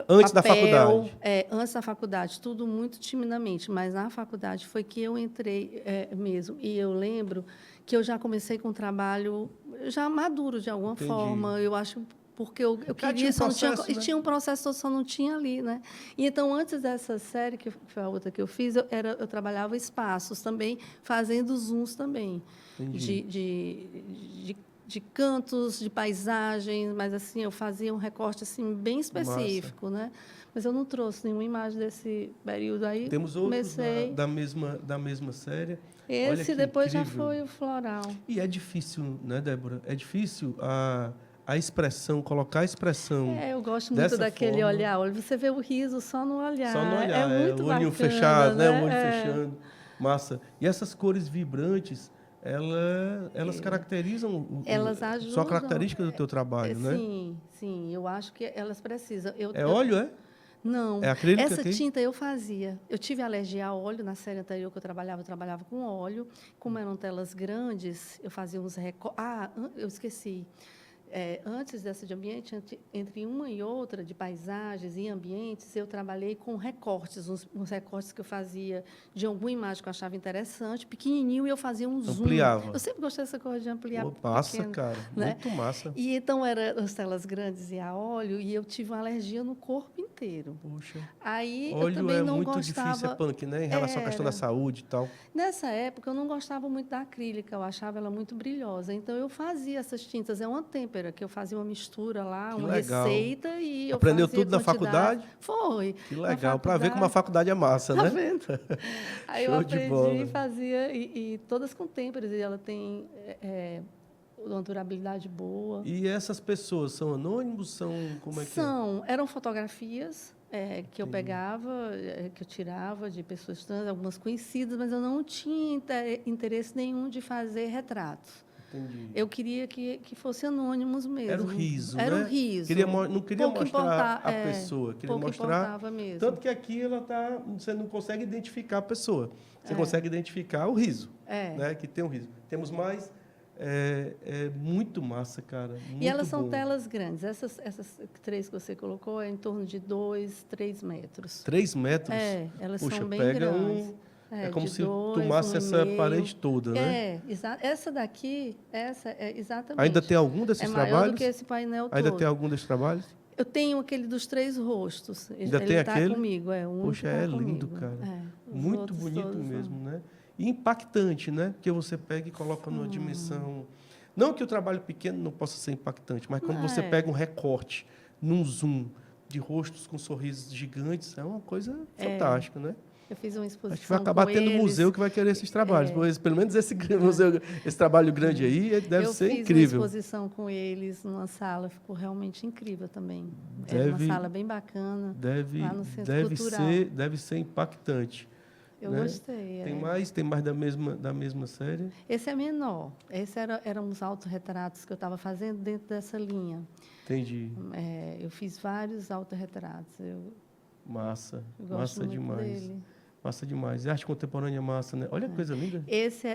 Antes da faculdade. Antes da faculdade, tudo muito timidamente, mas na faculdade foi que eu entrei mesmo. E eu lembro que eu já comecei com um trabalho já maduro de alguma forma. Eu acho porque eu queria, só não tinha, né? E tinha um processo, só não tinha ali, né? E então, antes dessa série, que foi a outra que eu fiz, eu trabalhava espaços também, fazendo zooms também, de cantos, de paisagens, mas assim, eu fazia um recorte assim, bem específico, né? Mas eu não trouxe nenhuma imagem desse período aí. Temos outros da mesma série. Esse depois incrível. Já foi o floral. E é difícil, né, Débora? É difícil a expressão, colocar a expressão. Eu gosto muito daquele olhar. Você vê o riso só no olhar. Só no olhar. É muito o olho bacana, fechado, né? O olho fechando. Massa. E essas cores vibrantes, elas caracterizam. Elas ajudam. Só a característica do teu trabalho, né? Sim. Eu acho que elas precisam. Óleo, é? Não. É acrílica? Essa tinta eu fazia. Eu tive alergia a óleo na série anterior que eu trabalhava com óleo. Como eram telas grandes, eu fazia uns recortes. Eu esqueci. Antes dessa de ambiente, entre uma e outra, de paisagens e ambientes, eu trabalhei com recortes, uns recortes que eu fazia de alguma imagem que eu achava interessante, pequenininho, e eu fazia um zoom. Ampliava. Eu sempre gostei dessa coisa de ampliar. Massa, pequeno, cara. Né? Muito massa. E então, eram as telas grandes e a óleo, e eu tive uma alergia no corpo inteiro. Puxa. Aí, óleo eu também não muito gostava... difícil, é punk, né? Em relação à questão da saúde e tal. Nessa época, eu não gostava muito da acrílica, eu achava ela muito brilhosa. Então, eu fazia essas tintas. É uma têmpera, que eu fazia uma mistura lá, uma receita, e eu aprendeu fazia tudo na faculdade? Foi. Que legal, para ver como a faculdade é massa, tá né? Vendo? Aí eu aprendi e fazia, e todas com têmperas, e ela tem uma durabilidade boa. E essas pessoas são anônimos? Como é que eram fotografias que eu pegava, que eu tirava de pessoas trans, algumas conhecidas, mas eu não tinha interesse nenhum de fazer retratos. Entendi. Eu queria que fosse anônimos mesmo. Era o riso, Era né? o riso. Não queria mostrar a pessoa, queria mostrar... mesmo. Tanto que aqui você não consegue identificar a pessoa. Você consegue identificar o riso, né? Que tem um riso. Temos mais... muito massa, cara. Muito e elas bom. São telas grandes. Essas 3 que você colocou é em torno de 2, 3 metros. 3 metros? Elas Puxa, são bem pega grandes. É como se tomasse essa parede toda, né? Exato. Essa daqui, é exatamente. Ainda tem algum desses trabalhos? É maior do que esse painel todo. Ainda tem algum desses trabalhos? Eu tenho aquele dos 3 rostos. Ainda tem aquele? Ele está comigo, Poxa, lindo, cara. Muito bonito mesmo, né? E impactante, né? Porque você pega e coloca numa dimensão... Não que o trabalho pequeno não possa ser impactante, mas quando você pega um recorte num zoom de rostos com sorrisos gigantes, é uma coisa fantástica, né? Eu fiz uma exposição. Acho que vai acabar tendo museu que vai querer esses trabalhos. Pois, pelo menos esse museu, esse trabalho grande aí deve ser incrível. Eu fiz uma exposição com eles numa sala, ficou realmente incrível também. Era uma sala bem bacana, lá no Centro Cultural. Deve ser impactante. Eu gostei. Tem mais da mesma série? Esse é menor. Esse eram os autorretratos que eu estava fazendo dentro dessa linha. Entendi. Eu fiz vários autorretratos. Massa. Eu gosto massa muito demais. Dele. Massa demais. E arte contemporânea é massa, né? Olha que coisa linda. Esse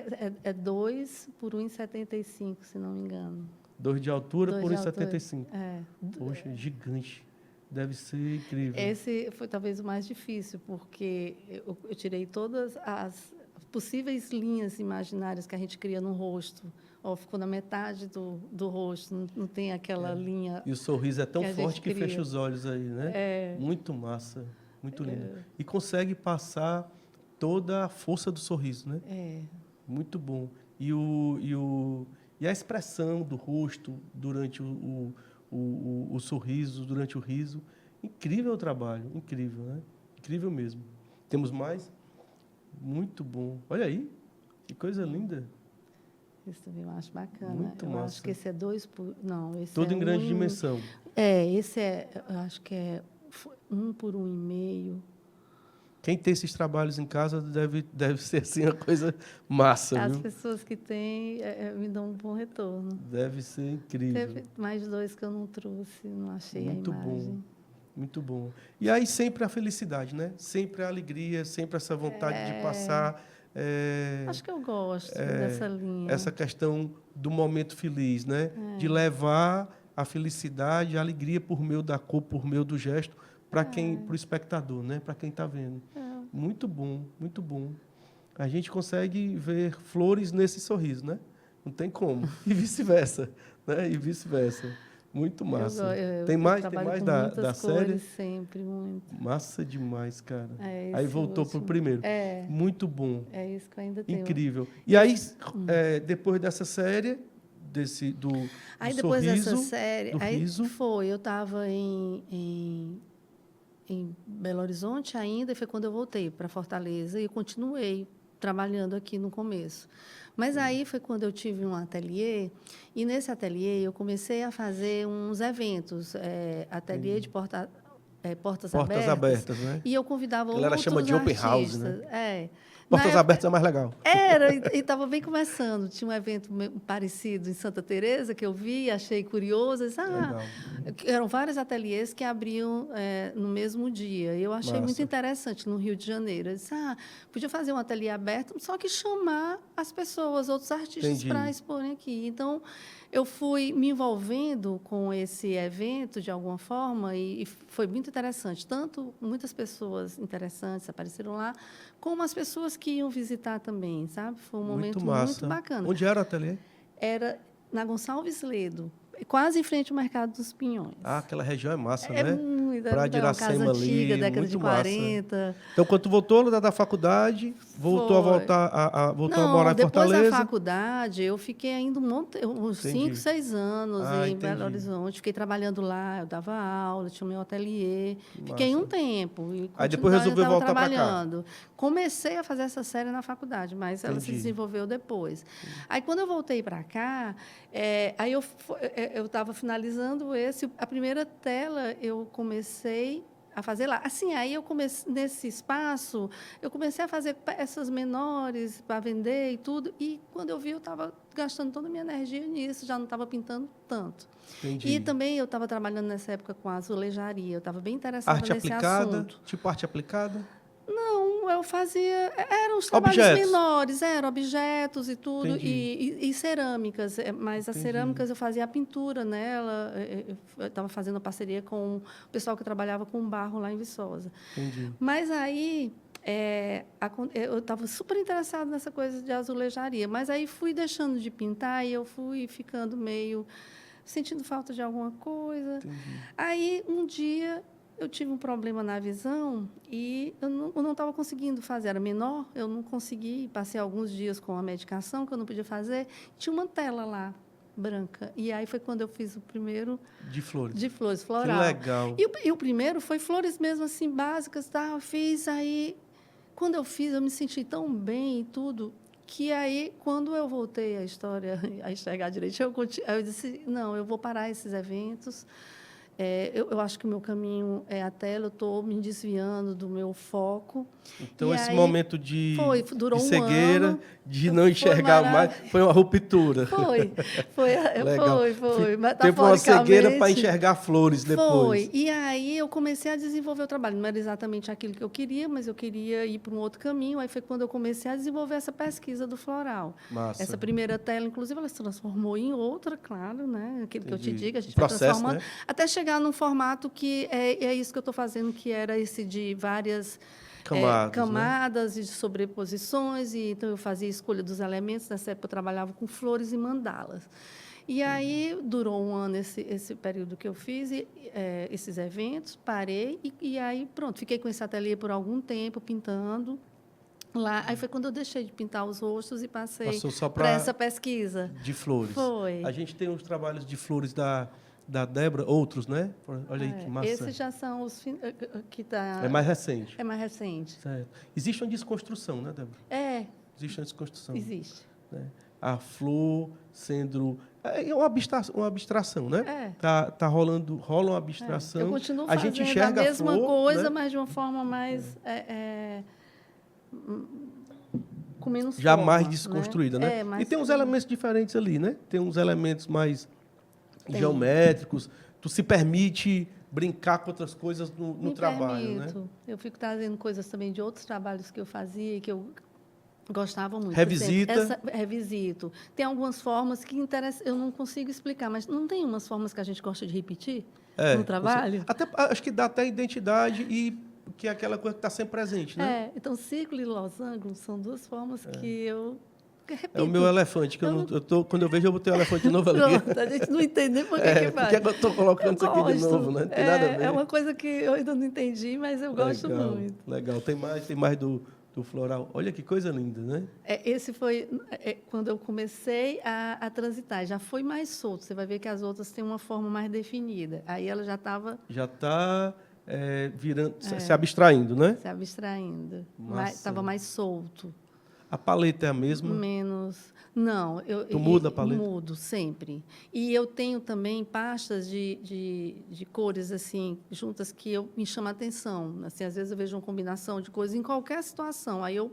é 2 por 1,75, se não me engano. 2 de altura por 1,75. Poxa, gigante. Deve ser incrível. Esse foi talvez o mais difícil, porque eu tirei todas as possíveis linhas imaginárias que a gente cria no rosto. Ficou na metade do rosto, não tem aquela linha. E o sorriso é tão forte que fecha os olhos aí, né? Muito massa, muito lindo. E consegue passar toda a força do sorriso, né? Muito bom. E a expressão do rosto durante o sorriso, durante o riso. Incrível o trabalho, incrível, né? Incrível mesmo. Temos mais? Muito bom. Olha aí, que coisa linda. Esse também eu acho bacana. Muito massa. Acho que esse é 2 por... Não, esse Todo em grande dimensão. Esse eu acho que é 1 por 1,5. Quem tem esses trabalhos em casa deve ser assim uma coisa massa, As viu? pessoas que têm me dão um bom retorno. Deve ser incrível. Teve mais 2 que eu não trouxe, não achei Muito a imagem. bom, muito bom. E aí sempre a felicidade, né? Sempre a alegria, sempre essa vontade de passar. Acho que eu gosto dessa linha. Essa questão do momento feliz, né? De levar a felicidade, a alegria por meio da cor, por meio do gesto, para o espectador, né? Para quem está vendo. Muito bom, muito bom. A gente consegue ver flores nesse sorriso, né? Não tem como. E vice-versa, né? E vice-versa. Muito massa. Tem mais da série? Sempre, muito. Massa demais, cara. É aí voltou para o primeiro. Muito bom. É isso que eu ainda tenho. Incrível. E aí, depois dessa série, do aí depois sorriso, dessa série, do riso, eu estava em Belo Horizonte ainda, e foi quando eu voltei para Fortaleza e continuei trabalhando aqui no começo. Mas aí foi quando eu tive um ateliê, e nesse ateliê eu comecei a fazer uns eventos, ateliê de portas abertas, né? E eu convidava outros artistas. Ela chama de open house, né? Portas época, abertas é mais legal. Era, e estava bem começando. Tinha um evento parecido em Santa Teresa que eu vi, achei curioso. Eram vários ateliês que abriam no mesmo dia. Eu achei muito interessante no Rio de Janeiro. Eu disse, podia fazer um ateliê aberto, só que chamar as pessoas, outros artistas, para exporem aqui. Então, eu fui me envolvendo com esse evento de alguma forma e foi muito interessante. Tanto muitas pessoas interessantes apareceram lá, como as pessoas que iam visitar também, sabe? Foi um momento muito bacana. Onde era o ateliê? Era na Gonçalves Ledo, quase em frente ao Mercado dos Pinhões. Aquela região é massa, né? Muito. Praia de Iracema casa antiga, ali, década de 40. Massa. Então, quando tu voltou da faculdade, voltou a morar em Fortaleza? Depois da faculdade, eu fiquei ainda uns 5, 6 anos em Belo Horizonte. Fiquei trabalhando lá, eu dava aula, tinha o meu ateliê. Fiquei um tempo. Aí depois resolveu voltar para cá? Comecei a fazer essa série na faculdade, mas ela se desenvolveu depois. Aí, quando eu voltei para cá, aí eu estava finalizando a primeira tela, eu comecei a fazer lá. Assim, aí eu comecei, nesse espaço, eu comecei a fazer peças menores para vender e tudo, e quando eu vi, eu estava gastando toda a minha energia nisso, já não estava pintando tanto. Entendi. E também eu estava trabalhando nessa época com azulejaria, eu estava bem interessada nesse assunto. Tipo arte aplicada? Não, eu fazia... Eram os trabalhos menores, eram objetos e tudo, e cerâmicas. Mas as cerâmicas eu fazia a pintura nela. Eu estava fazendo parceria com o pessoal que trabalhava com barro lá em Viçosa. Entendi. Mas aí... eu estava super interessada nessa coisa de azulejaria. Mas aí fui deixando de pintar e eu fui ficando meio... sentindo falta de alguma coisa. Entendi. Aí, um dia... eu tive um problema na visão e eu não estava conseguindo fazer. Era menor, eu não consegui. Passei alguns dias com a medicação que eu não podia fazer. Tinha uma tela lá, branca. E aí foi quando eu fiz o primeiro... De flores. De flores, floral. Que legal. E o primeiro foi flores mesmo, assim, básicas. Eu fiz, aí... Quando eu fiz, eu me senti tão bem e tudo... que aí, quando eu voltei a história, a enxergar direitinho, eu disse, não, eu vou parar esses eventos... eu acho que o meu caminho é a tela, eu estou me desviando do meu foco. Então, esse momento durou de cegueira, um ano, de não enxergar mais, foi uma ruptura. Foi. Teve uma cegueira para enxergar flores depois. Foi. E aí eu comecei a desenvolver o trabalho. Não era exatamente aquilo que eu queria, mas eu queria ir para um outro caminho. Aí foi quando eu comecei a desenvolver essa pesquisa do floral. Massa. Essa primeira tela, inclusive, ela se transformou em outra, claro, né? Aquilo que eu te digo, a gente vai transformando. Né? Até chegar num formato que é isso que eu estou fazendo, que era esse de várias camadas, né? E de sobreposições. E, então, eu fazia a escolha dos elementos. Nessa época, eu trabalhava com flores e mandalas. E aí, durou um ano esse período que eu fiz, esses eventos, parei. E aí, pronto, fiquei com esse ateliê por algum tempo, pintando. Lá, aí foi quando eu deixei de pintar os rostos e passei para essa pesquisa. De flores. Foi. A gente tem os trabalhos de flores da Débora, outros, né? Olha aí que massa. Esses já são os que tá... É mais recente. É mais recente. Certo. Existe uma desconstrução, né, Débora? É. Existe uma desconstrução. Existe. Né? A flor sendo É uma abstração, né? Rola uma abstração. Eu continuo a fazendo gente enxerga a mesma flor, coisa, né? mas de uma forma mais... com menos Já forma, mais desconstruída, né? mais E tem uns elementos diferentes ali, né? Tem uns elementos mais geométricos. Tu se permite brincar com outras coisas no trabalho, permito. né? Eu fico trazendo coisas também de outros trabalhos que eu fazia e que eu gostava muito. Revisita. Revisito. Tem algumas formas que eu não consigo explicar, mas não tem umas formas que a gente gosta de repetir no trabalho? Até, acho que dá até identidade e que é aquela coisa que está sempre presente, né? Então, círculo e losango são duas formas que eu repito. É o meu elefante, que quando eu vejo, eu botei o elefante de novo ali. Pronto, a gente não entende nem por que Por faz. que eu estou colocando isso aqui de novo, né? Não tem nada a ver. É uma coisa que eu ainda não entendi, mas eu gosto muito. Legal. Tem mais do floral. Olha que coisa linda, né? Esse foi quando eu comecei a transitar. Já foi mais solto. Você vai ver que as outras têm uma forma mais definida. Aí ela já estava... Já está virando, se abstraindo, né? Se abstraindo. Estava mais solto. A paleta é a mesma? Menos... Não. Tu muda a paleta? Mudo, sempre. E eu tenho também pastas de cores assim juntas que me chamam a atenção. Assim, às vezes eu vejo uma combinação de cores em qualquer situação. Aí eu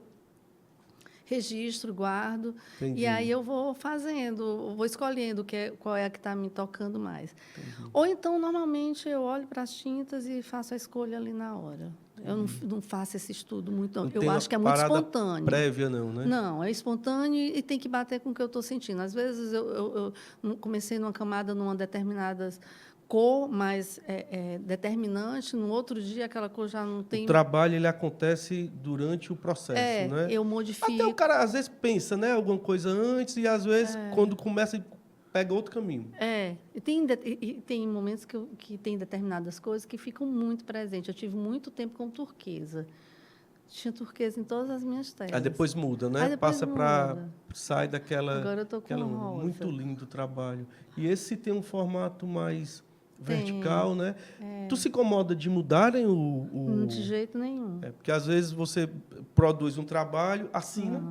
registro, guardo. Entendi. E aí eu vou fazendo, vou escolhendo qual é a que está me tocando mais. Entendi. Ou então, normalmente, eu olho para as tintas e faço a escolha ali na hora. Eu não faço esse estudo muito, não. Eu acho que é muito espontâneo. Prévia, não, né? Não, é espontâneo e tem que bater com o que eu estou sentindo. Às vezes, eu comecei numa camada, numa determinada cor mais determinante, no outro dia aquela cor já não tem... O trabalho ele acontece durante o processo, né? Eu modifico. Até o cara, às vezes, pensa, né? Alguma coisa antes e, às vezes, quando começa, pega outro caminho. E tem momentos que tem determinadas coisas que ficam muito presentes. Eu tive muito tempo com turquesa. Tinha turquesa em todas as minhas telas. Aí depois muda, né? Passa para... Sai daquela... Agora eu estou com rosa. Muito lindo o trabalho. E esse tem um formato mais vertical, né? Tu se incomoda de mudarem o... De jeito nenhum. Porque, às vezes, você produz um trabalho, assina...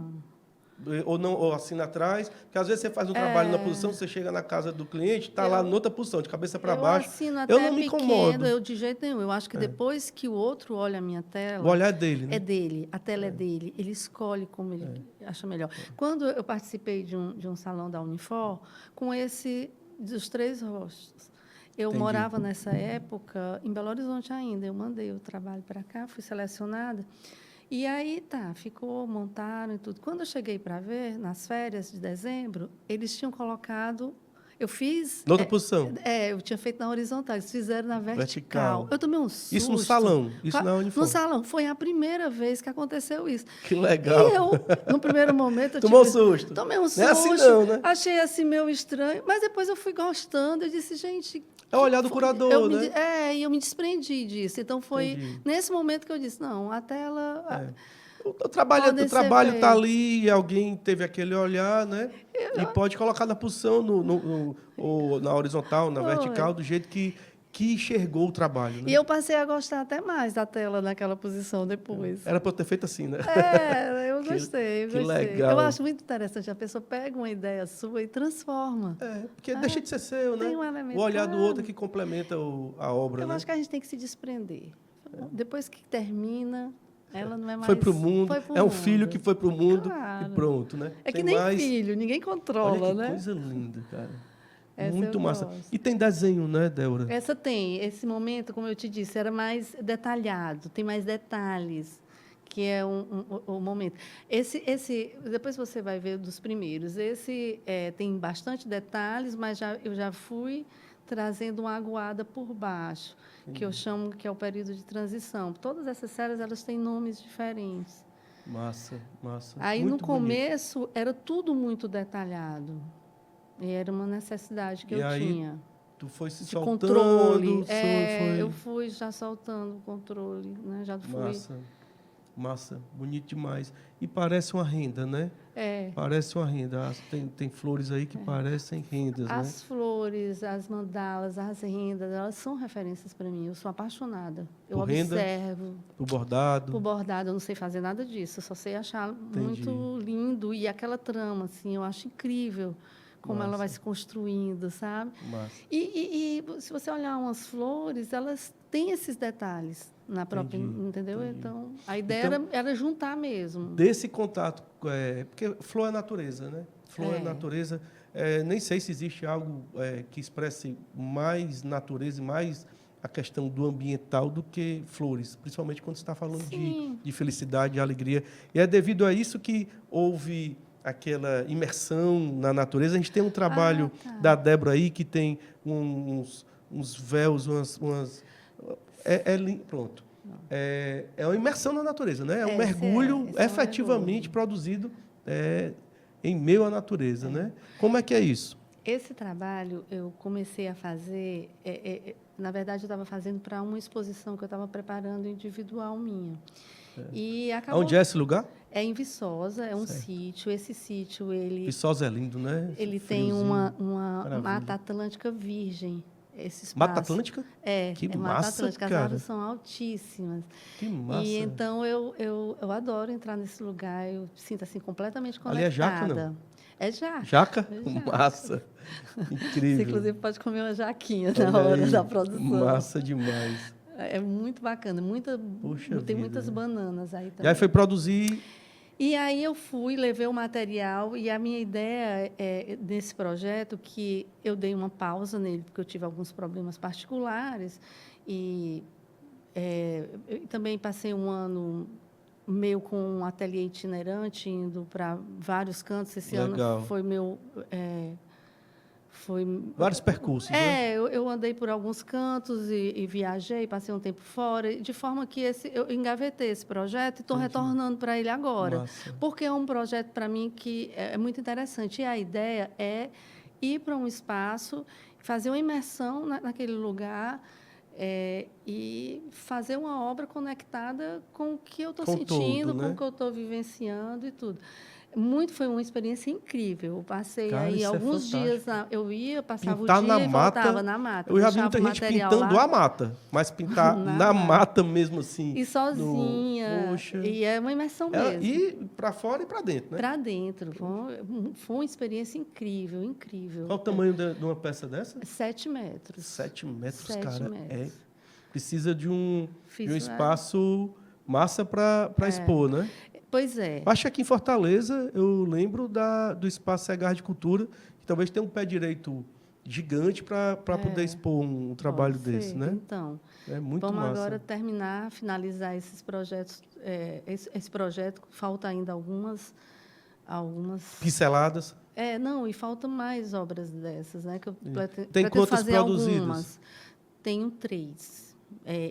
Ou assina atrás, porque às vezes você faz um trabalho na posição, você chega na casa do cliente, está lá noutra posição, de cabeça para baixo. Eu não me incomodo. Eu de jeito nenhum. Eu acho que depois que o outro olha a minha tela... O olhar é dele, né? É dele, a tela é dele. Ele escolhe como ele acha melhor. Quando eu participei de um salão da Unifor, com esse dos 3 rostos, eu morava nessa época em Belo Horizonte ainda. Eu mandei o trabalho para cá, fui selecionada. E aí, montaram e tudo. Quando eu cheguei para ver, nas férias de dezembro, eles tinham colocado... Eu fiz... Noutra posição? Eu tinha feito na horizontal, eles fizeram na vertical. Eu tomei um susto. Isso no salão? Isso na Unifor? No salão. Foi a primeira vez que aconteceu isso. Que legal. E eu, no primeiro momento... Tomou um susto? Tomei um susto. Não é assim não, né? Achei assim meio estranho, mas depois eu fui gostando. Eu disse, gente... É o olhar do curador, né? E eu me desprendi disso. Então, foi nesse momento que eu disse, não, a tela... O trabalho está ali, alguém teve aquele olhar, né? E pode colocar na posição, ou na horizontal, na vertical, do jeito que enxergou o trabalho. Né? E eu passei a gostar até mais da tela naquela posição depois. Era para eu ter feito assim, né? Eu gostei. Que legal. Eu acho muito interessante. A pessoa pega uma ideia sua e transforma. Porque deixa de ser seu, né? Tem um elemento, o olhar do outro que complementa a obra. Eu acho que a gente tem que se desprender. Depois que termina... Ela não é mais... Foi para o mundo, um filho que foi para o mundo e pronto, né? É que nem filho, ninguém controla, Olha né? que coisa linda, cara. Essa muito massa. E tem desenho, né, Débora? Essa tem. Esse momento, como eu te disse, era mais detalhado, tem mais detalhes, que é o momento. Depois você vai ver dos primeiros. Esse tem bastante detalhes, mas eu já fui trazendo uma aguada por baixo, que eu chamo que é o período de transição. Todas essas séries elas têm nomes diferentes. Massa. Aí, muito no começo, era tudo muito detalhado. E era uma necessidade que eu tinha. Tu foi se soltando. Controle. Eu fui já soltando o controle. Né? Já fui... Massa. Bonito demais. E parece uma renda, né? Parece uma renda. Tem flores aí que parecem rendas, né? As flores, as mandalas, as rendas, elas são referências para mim. Eu sou apaixonada. Eu observo. Por bordado? Por bordado. Eu não sei fazer nada disso. Eu só sei achar muito lindo. E aquela trama, assim, eu acho incrível. como ela vai se construindo, sabe? Massa. E se você olhar umas flores, elas têm esses detalhes na própria, entendeu? Entendi. Então, a ideia era juntar mesmo. Desse contato, porque flor é natureza, né? Flor é natureza. Nem sei se existe algo que expresse mais natureza e mais a questão do ambiental do que flores, principalmente quando você está falando de felicidade, de alegria. E é devido a isso que houve aquela imersão na natureza. A gente tem um trabalho da Débora aí que tem uns véus, pronto. É uma imersão na natureza, né? É um mergulho efetivamente produzido em meio à natureza, né? Como é que é isso? Esse trabalho eu comecei a fazer, na verdade, eu estava fazendo para uma exposição que eu estava preparando individual minha. E acabou. Onde é esse lugar? É em Viçosa, é um sítio. Esse sítio, ele... Viçosa é lindo, né? Ele tem uma Mata Atlântica virgem. Esse espaço. Mata Atlântica? Que massa, Mata Atlântica. cara. As árvores são altíssimas. Que massa. E então eu adoro entrar nesse lugar. Eu sinto assim completamente conectada. Ali é jaca, não? É jaca. Jaca? É jaca. Massa. Incrível. Você, inclusive, pode comer uma jaquinha na hora da produção. Massa demais. É muito bacana. Tem muitas bananas aí também. E aí foi produzir... E aí eu fui, levei o material, e a minha ideia desse projeto, que eu dei uma pausa nele, porque eu tive alguns problemas particulares, e eu também passei um ano meio com um ateliê itinerante, indo para vários cantos. Esse ano foi meu... vários percursos, né? Eu andei por alguns cantos e viajei, passei um tempo fora, de forma que eu engavetei esse projeto e estou retornando para ele agora. Massa. Porque é um projeto, para mim, que é muito interessante. E a ideia é ir para um espaço, fazer uma imersão naquele lugar e fazer uma obra conectada com o que eu estou sentindo, com o que eu estou vivenciando e tudo. Foi uma experiência incrível. Eu passei aí alguns dias, eu ia, passava pintar o dia e voltava na mata. Eu já vi muita gente pintando a mata, mas pintar na mata mesmo assim. E sozinha. Poxa. E é uma imersão mesmo. E para fora e para dentro, né? Para dentro. Foi uma experiência incrível, incrível. Qual o tamanho de uma peça dessa? 7 metros. 7 metros, 7 cara. metros. Precisa de um espaço massa para expor, né? Pois é. Acho que aqui em Fortaleza, eu lembro do Espaço Segar de Cultura, que talvez tenha um pé direito gigante para poder expor um trabalho desse, né? Então, é muito vamos massa. agora finalizar esses projetos. Esse projeto, falta ainda algumas... Pinceladas? Não, e faltam mais obras dessas, né? Que eu Tem quantas fazer produzidas? Algumas. Tenho 3.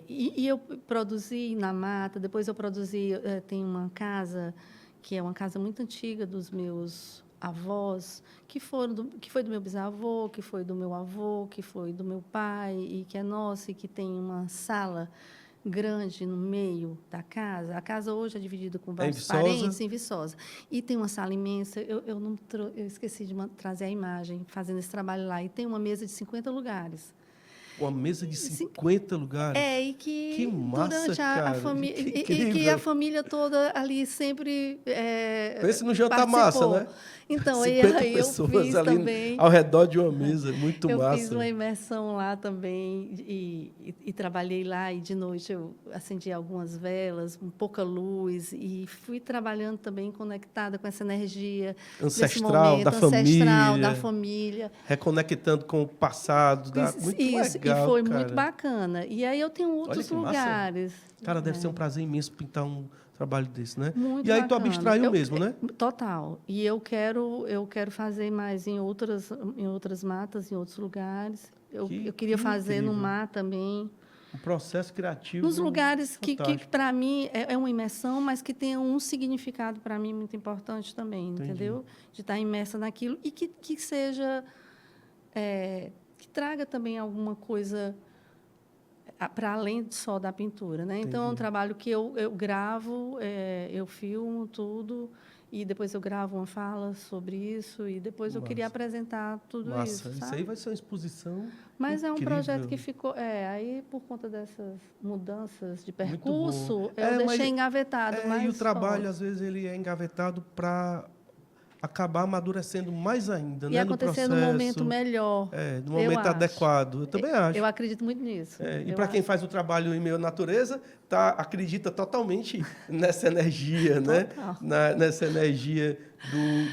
E eu produzi na mata, depois eu produzi... tem uma casa, que é uma casa muito antiga dos meus avós, que foi do meu bisavô, que foi do meu avô, que foi do meu pai, e que é nossa, e que tem uma sala grande no meio da casa. A casa hoje é dividida com vários parentes em Viçosa. E tem uma sala imensa. Eu esqueci de trazer a imagem, fazendo esse trabalho lá. E tem uma mesa de 50 lugares. Uma mesa de 50 lugares. E que massa, durante a família. E que a família toda ali sempre. Pense no jantar massa, né? Então, 50 aí eu fiz ali também. Ao redor de uma mesa, muito massa. Eu fiz uma imersão lá também e trabalhei lá. E de noite eu acendi algumas velas, com pouca luz, e fui trabalhando também conectada com essa energia ancestral, momento, da família. Reconectando com o passado. Muito legal. E foi muito bacana. E aí eu tenho outros lugares. Cara, deve ser um prazer imenso pintar um trabalho desse, né? Muito e aí bacana. tu abstraiu mesmo, né? Total. E eu quero fazer mais em outras matas, em outros lugares. Eu queria fazer no mar também. Um processo criativo. Nos lugares que para mim é uma imersão, mas que tem um significado para mim muito importante também, entendeu? De estar imersa naquilo e que seja que traga também alguma coisa para além só da pintura, né? Então, é um trabalho que eu gravo, eu filmo tudo, e depois eu gravo uma fala sobre isso, e depois eu queria apresentar tudo isso, sabe? Isso aí vai ser uma exposição Mas incrível. É um projeto que ficou... aí, por conta dessas mudanças de percurso, eu deixei engavetado. E o trabalho, às vezes, ele é engavetado para acabar amadurecendo mais ainda, E né? acontecer no momento melhor. No momento adequado. Eu também acho. Eu acredito muito nisso. E para quem faz o trabalho em meio à natureza, acredita totalmente nessa energia, né? Nessa energia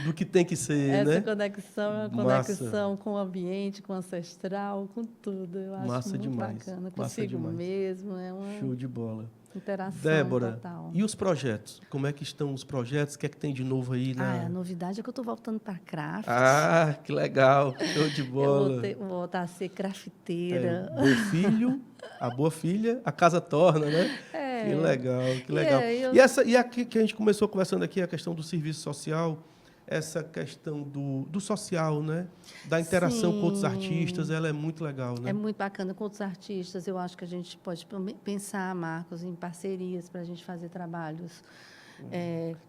do que tem que ser, Essa né? conexão é uma conexão com o ambiente, com o ancestral, com tudo. Eu acho Massa muito demais. bacana. Massa Consigo demais. mesmo. É uma Show de bola. interação Débora, total. e os projetos? Como é que estão os projetos? O que é que tem de novo aí? A novidade é que eu estou voltando para craft. Que legal. Show de bola. Eu vou voltar a ser crafteira. Bom filho, a boa filha, a casa torna, né? Que legal, que legal. E aqui que a gente começou conversando aqui, a questão do serviço social, essa questão do social, né? Da interação com outros artistas, ela é muito legal, né? É muito bacana com outros artistas. Eu acho que a gente pode pensar, Marcos, em parcerias para a gente fazer trabalhos.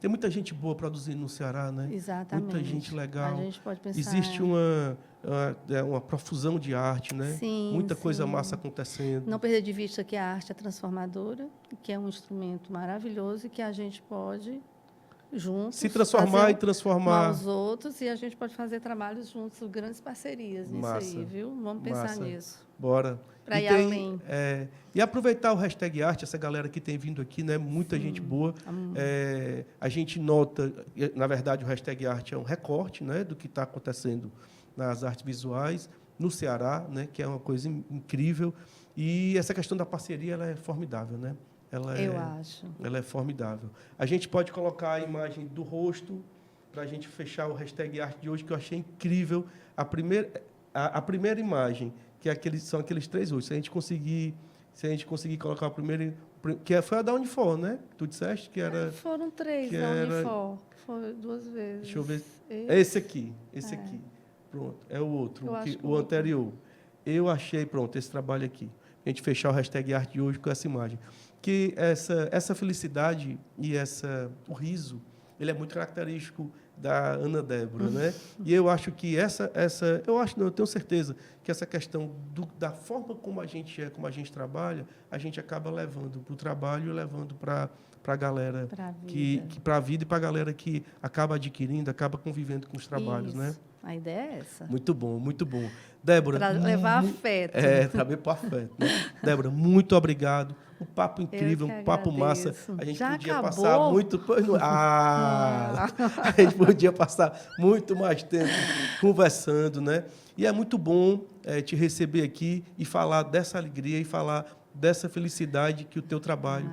Tem muita gente boa produzindo no Ceará, né? Exatamente. Muita gente legal. A gente pode pensar... Existe uma profusão de arte, né? Sim, muita coisa massa acontecendo. Não perder de vista que a arte é transformadora, que é um instrumento maravilhoso e que a gente pode... juntos, se transformar e transformar os outros, e a gente pode fazer trabalhos juntos, grandes parcerias nisso aí, viu? Vamos pensar nisso. Bora. Para ir além. E aproveitar o hashtag arte, essa galera que tem vindo aqui, né? Muita gente boa. A gente nota, na verdade, o hashtag arte é um recorte, né, do que está acontecendo nas artes visuais no Ceará, né, que é uma coisa incrível. E essa questão da parceria, ela é formidável, né? Eu acho. Ela é formidável. A gente pode colocar a imagem do rosto para a gente fechar o hashtag arte de hoje, que eu achei incrível. A primeira imagem, são aqueles 3 rostos. Se a gente conseguir colocar a primeira, que foi a da Unifor, né? Tu disseste que era... Foram 3 da Unifor. Foi 2 vezes. Deixa eu ver. Esse aqui. Pronto. É o outro, o anterior. Eu achei, pronto, esse trabalho aqui. A gente fechar o hashtag arte de hoje com essa imagem. Que essa felicidade e o riso, ele é muito característico da Ana Débora, né? E eu acho que eu tenho certeza que essa questão da forma como a gente como a gente trabalha, a gente acaba levando para o trabalho e levando para a galera para a vida e para a galera que acaba adquirindo, acaba convivendo com os trabalhos, né? A ideia é essa. Muito bom, muito bom. Débora... Para levar afeto. Também para afeto. Né? Débora, muito obrigado. Um papo incrível, um papo massa. A gente podia passar muito... A gente podia passar muito mais tempo conversando, né? E é muito bom te receber aqui e falar dessa alegria e falar dessa felicidade que o teu trabalho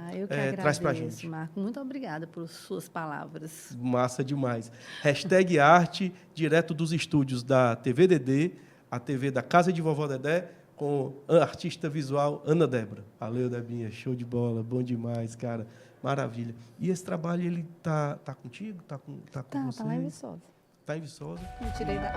traz para a gente. Marco. Muito obrigada por suas palavras. Massa demais. Hashtag arte, direto dos estúdios da TV Dedê, a TV da Casa de Vovó Dedé, com a artista visual Ana Débora. Valeu, Debinha, show de bola, bom demais, cara. Maravilha. E esse trabalho, ele tá contigo? Tá com você? Tá lá em Viçosa. Tá em Viçosa? Me tirei da...